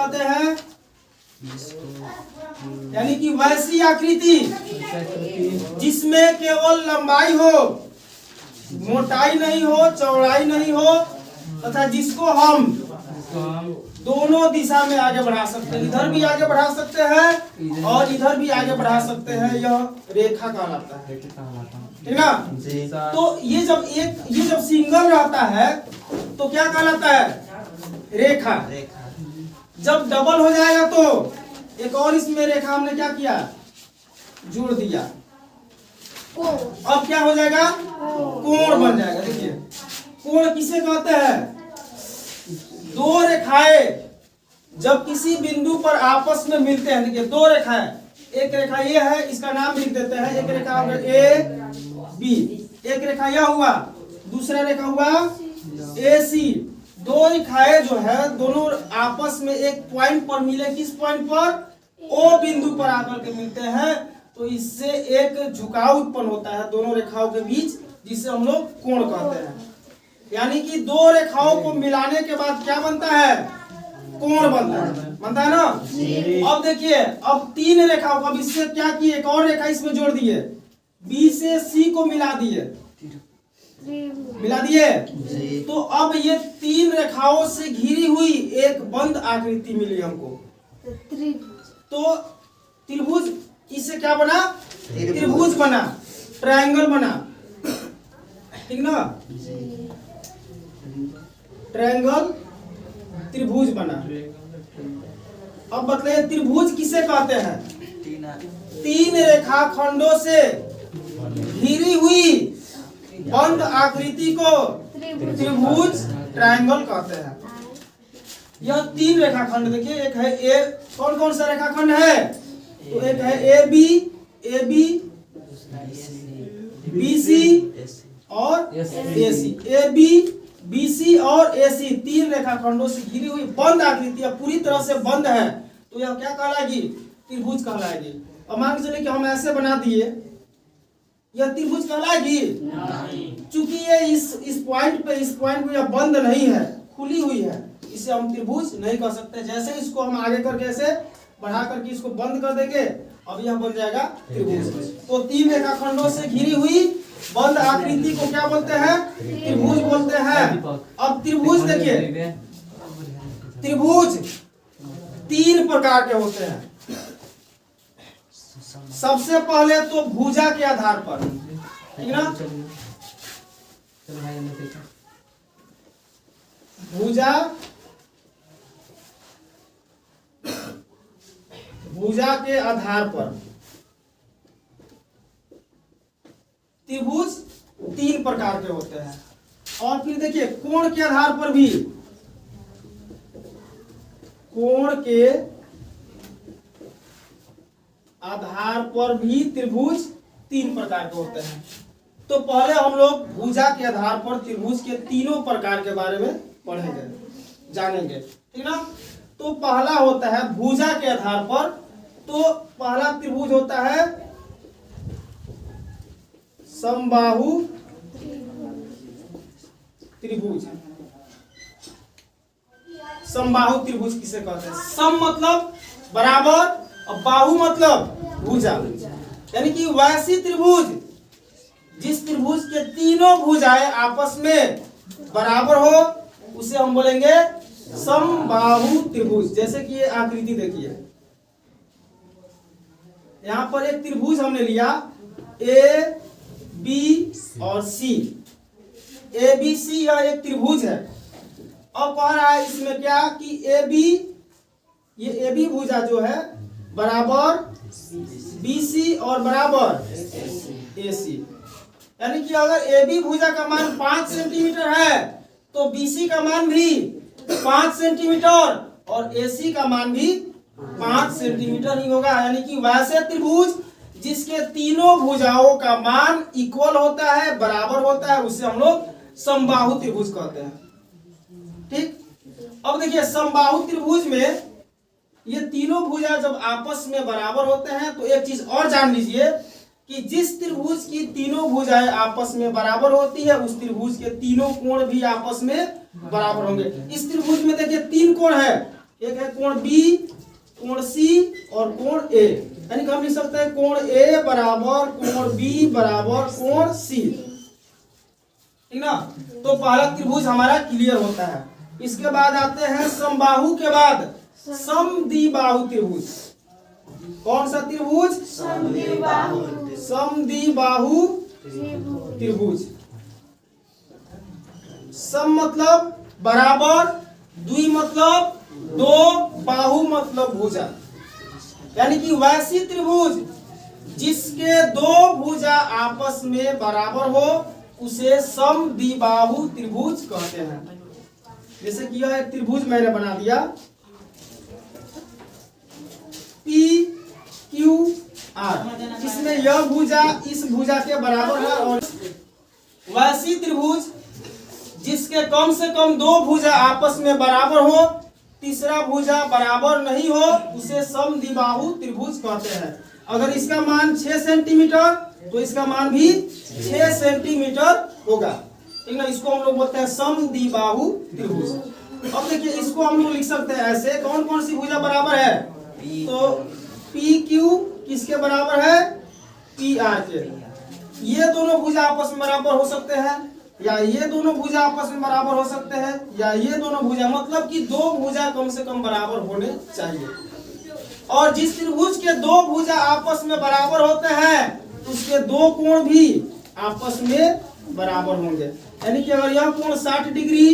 कहते हैं? यानी कि वैसी आकृति जिसमें केवल लंबाई हो, मोटाई नहीं हो, चौड़ाई नहीं हो, तथा जिसको हम दोनों दिशा में आगे बढ़ा सकते हैं। इधर भी आगे बढ़ा सकते हैं और इधर भी आगे बढ़ा सकते हैं। यह रेखा कहलाता है, ठीक ना? तो ये जब सिंगल रहता है तो क्या कहलाता है? रेखा। जब डबल हो जाएगा तो एक और इसमें रेखा हमने क्या किया? जोड़ दिया। अब क्या हो जाएगा? कोण बन जाएगा। देखिए, कोण किसे कहते हैं? दो रेखाएं जब किसी बिंदु पर आपस में मिलते हैं। देखिए, दो रेखाएं, एक रेखा ये है, इसका नाम लिख देते हैं। एक रेखा ए बी, एक रेखा यह हुआ, दूसरा रेखा हुआ ए सी। दो रेखाएं जो है दोनों आपस में एक पॉइंट पर मिले। किस पॉइंट पर? ओ बिंदु पर आकर के मिलते हैं, तो इससे एक झुकाव उत्पन्न होता है दोनों रेखाओं के बीच, जिसे हम लोग कोण कहते हैं। यानी कि दो रेखाओं को मिलाने के बाद क्या बनता है? कोण बनता है ना? अब देखिए, अब तीन रेखाओं को, अब इससे क्या किए? एक और रेखा इसमें जोड़ दिए, बी से सी को मिला दिए, तो अब ये तीन रेखाओं से घिरी हुई एक बंद आकृति मिली हमको। तो त्रिभुज, इससे क्या बना? त्रिभुज बना, ट्रायंगल बना, ठीक ना? ट्रायंगल त्रिभुज बना। अब बताइए, त्रिभुज किसे कहते हैं? तीन रेखा खंडों से घिरी हुई बंद आकृति को त्रिभुज, ट्रायंगल कहते हैं। यह तीन रेखाखंड देखिए, एक है ए, कौन कौन सा रेखाखंड है? तो एक है ए बी, बी सी और ए सी। ए बी, बी सी और ए सी तीन रेखाखंडों से घिरी हुई बंद आकृति पूरी तरह से बंद है, तो यह क्या कहलाएगी? त्रिभुज कहलाएगी। अब मान के चलिए कि हम ऐसे बना दिए, यह त्रिभुज कहलाएगी? चूंकि ये इस पॉइंट पे यह बंद नहीं है, खुली हुई है, इसे हम त्रिभुज नहीं कह सकते। जैसे इसको हम आगे करके ऐसे बढ़ा करके इसको बंद कर देंगे, अब यह बन जाएगा त्रिभुज। तो तीन रेखाखंडों से घिरी हुई बंद आकृति को क्या बोलते हैं? त्रिभुज बोलते हैं। अब त्रिभुज देखिए, त्रिभुज तीन प्रकार के होते हैं। सबसे पहले तो भुजा के आधार पर, ठीक ना? भुजा के आधार पर त्रिभुज तीन प्रकार के होते हैं। और फिर देखिए, कोण के आधार पर भी, कोण के आधार पर भी त्रिभुज तीन प्रकार के होते हैं। तो पहले हम लोग भुजा के आधार पर त्रिभुज के तीनों प्रकार के बारे में पढ़ेंगे, जानेंगे, ठीक ना? तो पहला होता है भुजा के आधार पर, तो पहला त्रिभुज होता है समबाहु त्रिभुज। समबाहु त्रिभुज किसे कहते हैं? सम मतलब बराबर और बाहु मतलब भुजा। यानी कि वैसी त्रिभुज जिस त्रिभुज के तीनों भुजाएं आपस में बराबर हो, उसे हम बोलेंगे समबाहु त्रिभुज। जैसे कि ये आकृति देखिए, यहां पर एक त्रिभुज हमने लिया, ए बी और सी। ए बी सी यह एक त्रिभुज है। अब कह रहा है इसमें क्या कि ए बी, ये ए बी भुजा जो है बराबर बी सी और बराबर ए सी। यानी कि अगर ए बी भुजा का मान 5 सेंटीमीटर है तो बी सी का मान भी 5 सेंटीमीटर और ए सी का मान भी 5 सेंटीमीटर ही होगा। यानी कि वैसे त्रिभुज जिसके तीनों भुजाओं का मान इक्वल होता है, बराबर होता है, उसे हम लोग समबाहु त्रिभुज कहते हैं। ठीक, अब देखिए समबाहु त्रिभुज में ये तीनों भुजा जब आपस में बराबर होते हैं तो एक चीज और जान लीजिए कि जिस त्रिभुज की तीनों भुजाएं आपस में बराबर होती है उस त्रिभुज के तीनों कोण भी आपस में बराबर होंगे। इस त्रिभुज में देखिए 3 कोण है, एक है कोण बी, कोण सी और कोण ए। यानी कि हम लिख सकते हैं कोण ए बराबर कोण बी बराबर कोण सी, ठीक ना। तो पहला त्रिभुज हमारा क्लियर होता है। इसके बाद आते हैं समबाहु के बाद समद्विबाहु त्रिभुज। कौन सा त्रिभुज? समद्विबाहु त्रिभुज। सम मतलब बराबर, द्वि मतलब दो, बाहु मतलब भुजा। यानी कि वैसी त्रिभुज जिसके दो भुजा आपस में बराबर हो उसे समद्विबाहु त्रिभुज कहते हैं। जैसे कि यह एक त्रिभुज मैंने बना दिया पी क्यू आर, इसमें यह भुजा इस भुजा के बराबर है। और वैसी त्रिभुज जिसके कम से कम दो भुजा आपस में बराबर हो, तीसरा भुजा बराबर नहीं हो, उसे समद्विबाहु त्रिभुज कहते हैं। अगर इसका मान 6 सेंटीमीटर तो इसका मान भी 6 सेंटीमीटर होगा, ठीक ना। इसको हम लोग बोलते हैं समद्विबाहु त्रिभुज। अब देखिए इसको हम लोग लिख सकते हैं ऐसे, कौन कौन सी भुजा बराबर है? तो पी क्यू किसके बराबर है? पी आर के। ये दोनों भुजा आपस में बराबर हो सकते हैं, या ये दोनों भुजा आपस में बराबर हो सकते हैं, या ये दोनों भुजा, मतलब कि दो भुजा कम से कम बराबर होने चाहिए। और जिस त्रिभुज के दो भुजा आपस में बराबर होते हैं उसके दो कोण भी आपस में बराबर होंगे। यानी कि अगर यह कोण 60 डिग्री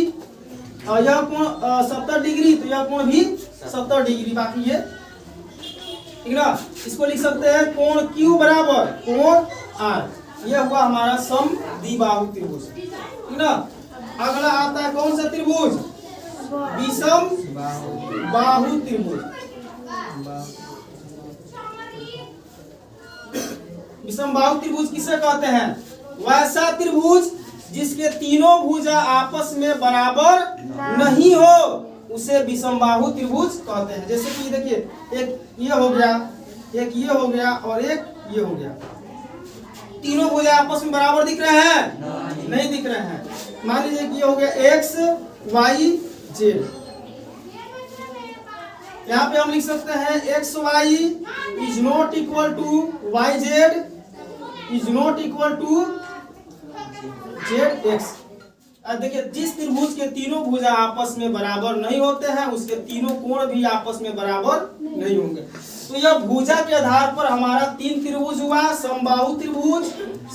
और यह कोण 70 डिग्री तो यह कोण भी 70 डिग्री, बाकी ये, ठीक ना। इसको लिख सकते हैं कोण Q बराबर कोण R। यह हुआ हमारा समद्विबाहु त्रिभुज, ठीक ना। अगला आता है कौन सा त्रिभुज? विषम बाहु त्रिभुज। विषम बाहु त्रिभुज किसे कहते हैं? वैसा त्रिभुज जिसके तीनों भुजा आपस में बराबर नहीं हो उसे विषम बाहु त्रिभुज कहते हैं। जैसे कि देखिए एक ये हो गया, एक ये हो गया और एक ये हो गया। तीनों भुजा आपस में बराबर दिख रहे हैं? नहीं दिख रहे हैं। मान लीजिए कि ये हो गया एक्स वाई जेड। यहाँ पे हम लिख सकते हैं x y is not equal to y z is not equal to z x. देखिए जिस त्रिभुज के तीनों भुजा आपस में बराबर नहीं होते हैं उसके तीनों कोण भी आपस में बराबर नहीं होंगे। तो यह भुजा के आधार पर हमारा 3 त्रिभुज हुआ, समबाहु त्रिभुज,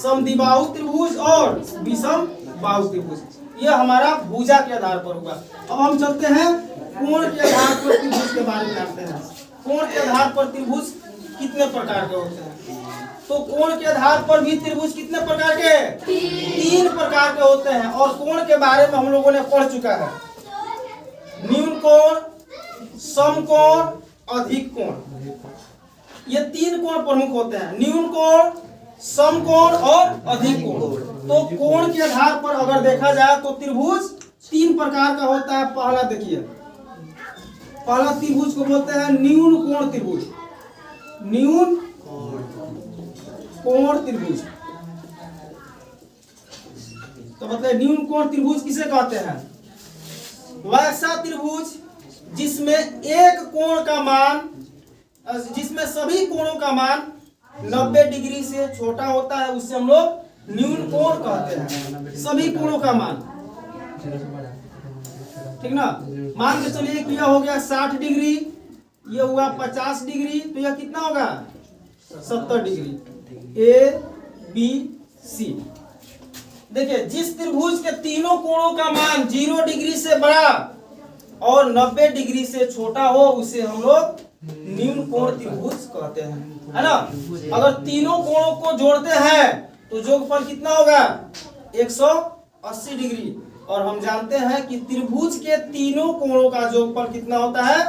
समद्विबाहु त्रिभुज और विषम बाहु त्रिभुज। यह हमारा भुजा के आधार पर हुआ। अब हम चलते हैं कोण के आधार पर त्रिभुज के बारे में जानते हैं। कोण के आधार पर त्रिभुज कितने प्रकार के होते हैं? तो कोण के आधार पर भी त्रिभुज कितने प्रकार के? 3 प्रकार के होते हैं। और कोण के बारे में हम लोगों ने पढ़ चुका है। न्यून कोण, समकोण, अधिक कोण, ये 3 कोण प्रमुख होते हैं। न्यून कोण, समकोण और अधिक कोण। तो कोण के आधार पर अगर देखा जाए तो त्रिभुज 3 प्रकार का होता है। पहला देखिए, पहला त्रिभुज को बोलते हैं न्यून कोण त्रिभुज। न्यून कोण त्रिभुज, तो मतलब न्यून कोण त्रिभुज किसे कहते हैं? वैसा त्रिभुज जिसमें एक कोण का मान, जिसमें सभी कोणों का मान 90 डिग्री से छोटा होता है उसे हम लोग न्यून कोण कहते हैं। सभी कोणों का मान, ठीक ना। मान के चलिए कि यह हो गया 60 डिग्री, यह हुआ 50 डिग्री, तो यह कितना होगा? 70 डिग्री। A B C. देखिए जिस त्रिभुज के तीनों कोणों का मान 0 डिग्री से बड़ा और 90 डिग्री से छोटा हो उसे हम लोग न्यून कोण त्रिभुज कहते हैं, है ना। अगर तीनों कोणों को जोड़ते हैं तो योगफल कितना होगा? 180 डिग्री। और हम जानते हैं कि त्रिभुज के तीनों कोणों का योगफल कितना होता है?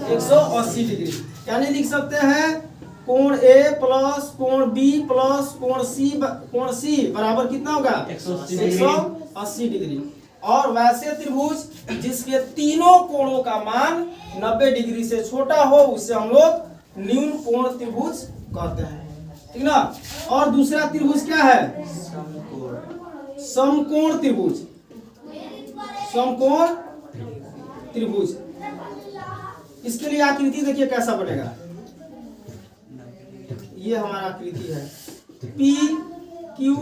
180 डिग्री। यानी लिख सकते हैं कोण ए प्लस कोण बी प्लस कोण सी बराबर कितना होगा? 180 डिग्री। और वैसे त्रिभुज जिसके तीनों कोणों का मान 90 डिग्री से छोटा हो उसे हम लोग न्यून कोण त्रिभुज कहते हैं, ठीक ना। और दूसरा त्रिभुज क्या है? समकोण त्रिभुज। समकोण त्रिभुज इसके लिए आकृति देखिए कैसा बनेगा। ये हमारा आकृति है पी क्यू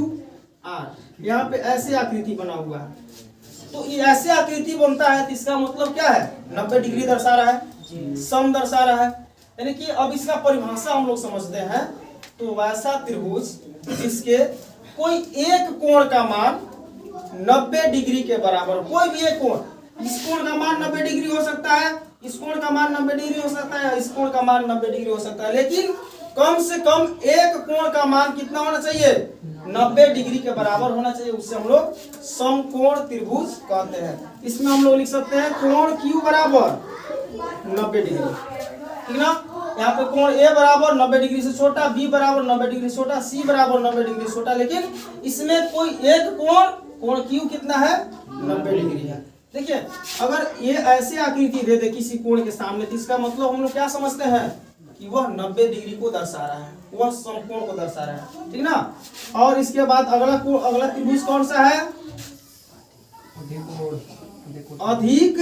आर, यहाँ पे ऐसे आकृति बना हुआ है। तो ये ऐसे आकृति बनता है तो इसका मतलब क्या है, 90 डिग्री दर्शा रहा है, सम दर्शा रहा है। यानी कि अब इसका परिभाषा हम लोग समझते हैं। तो वैसा त्रिभुज जिसके कोई एक कोण का मान 90 डिग्री के बराबर, कोई भी एक कोण, इस कोण का मान 90 डिग्री हो सकता है, इस कोण का मान 90 डिग्री हो सकता है, इस कोण का मान 90 डिग्री हो सकता है, लेकिन कम से कम एक कोण का मान कितना होना चाहिए, 90 डिग्री के बराबर होना चाहिए। उससे हम लोग समकोण त्रिभुज कहते हैं। इसमें हम लोग लिख सकते हैं कोण Q बराबर 90 डिग्री, ठीक ना। यहाँ पे कोण A बराबर 90 डिग्री से छोटा, B बराबर 90 डिग्री से छोटा, C बराबर 90 डिग्री से छोटा, लेकिन इसमें कोई एक कोण Q कितना है, 90 डिग्री है। देखिए अगर ये ऐसे आकृति दे दे किसी कोण के सामने, तो इसका मतलब हम लोग क्या समझते हैं कि वह 90 डिग्री को दर्शा रहा है, वह समकोण को दर्शा रहा है, ठीक ना। और इसके बाद अगला त्रिभुज कौन सा है, अधिक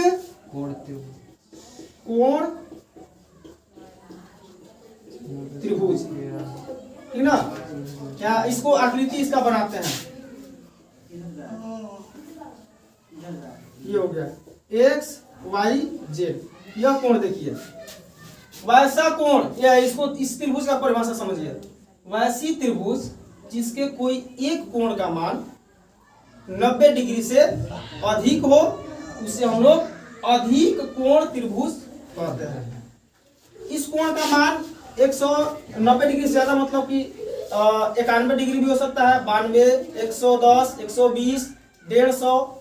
कोण त्रिभुज, ठीक ना। क्या इसको आकृति इसका बनाते हैं, ये हो गया x y z, यह कोण देखिए वैसा कोण, या इसको इस त्रिभुज का परिभाषा समझिए, वैसी त्रिभुज जिसके कोई एक कोण का मान 90 डिग्री से अधिक हो, उसे हम लोग अधिक कोण त्रिभुज कहते हैं। इस कोण का मान 190 डिग्री से ज्यादा, मतलब कि 91 डिग्री भी हो सकता है, 92, 110, 120, 150,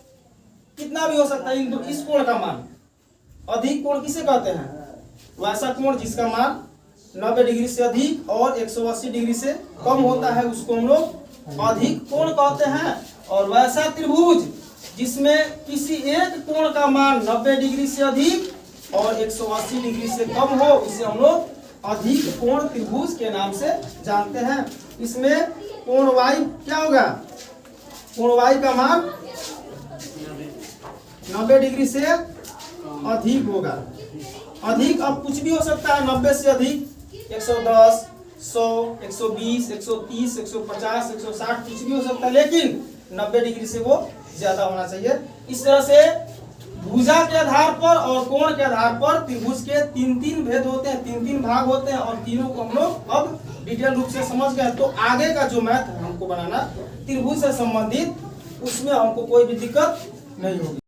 कितना भी हो सकता है। इस कोण का मान अधिक कोण किसे कहते हैं, वैसा कोण जिसका मान 90 डिग्री से अधिक और 180 डिग्री से कम होता है, उसको हम लोग अधिक कोण कहते हैं। और वैसा त्रिभुज जिसमें किसी एक कोण का मान 90 डिग्री से अधिक और 180 डिग्री से कम हो, इसे हम लोग अधिक कोण त्रिभुज के नाम से जानते हैं। इसमें कोण y क्या होगा, कोण y का मान 90 डिग्री से अधिक होगा। अधिक अब कुछ भी हो सकता है, 90 से अधिक 110, 100, 120, 130, 150, 160 कुछ भी हो सकता है, लेकिन 90 डिग्री से वो ज्यादा होना चाहिए। इस तरह से भुजा के आधार पर और कोण के आधार पर त्रिभुज के तीन भेद होते हैं, तीन भाग होते हैं, और तीनों को हम लोग अब डिटेल रूप से समझ गए। तो आगे का जो मैथ हमको बनाना त्रिभुज से संबंधित, उसमें हमको कोई भी दिक्कत नहीं होगी।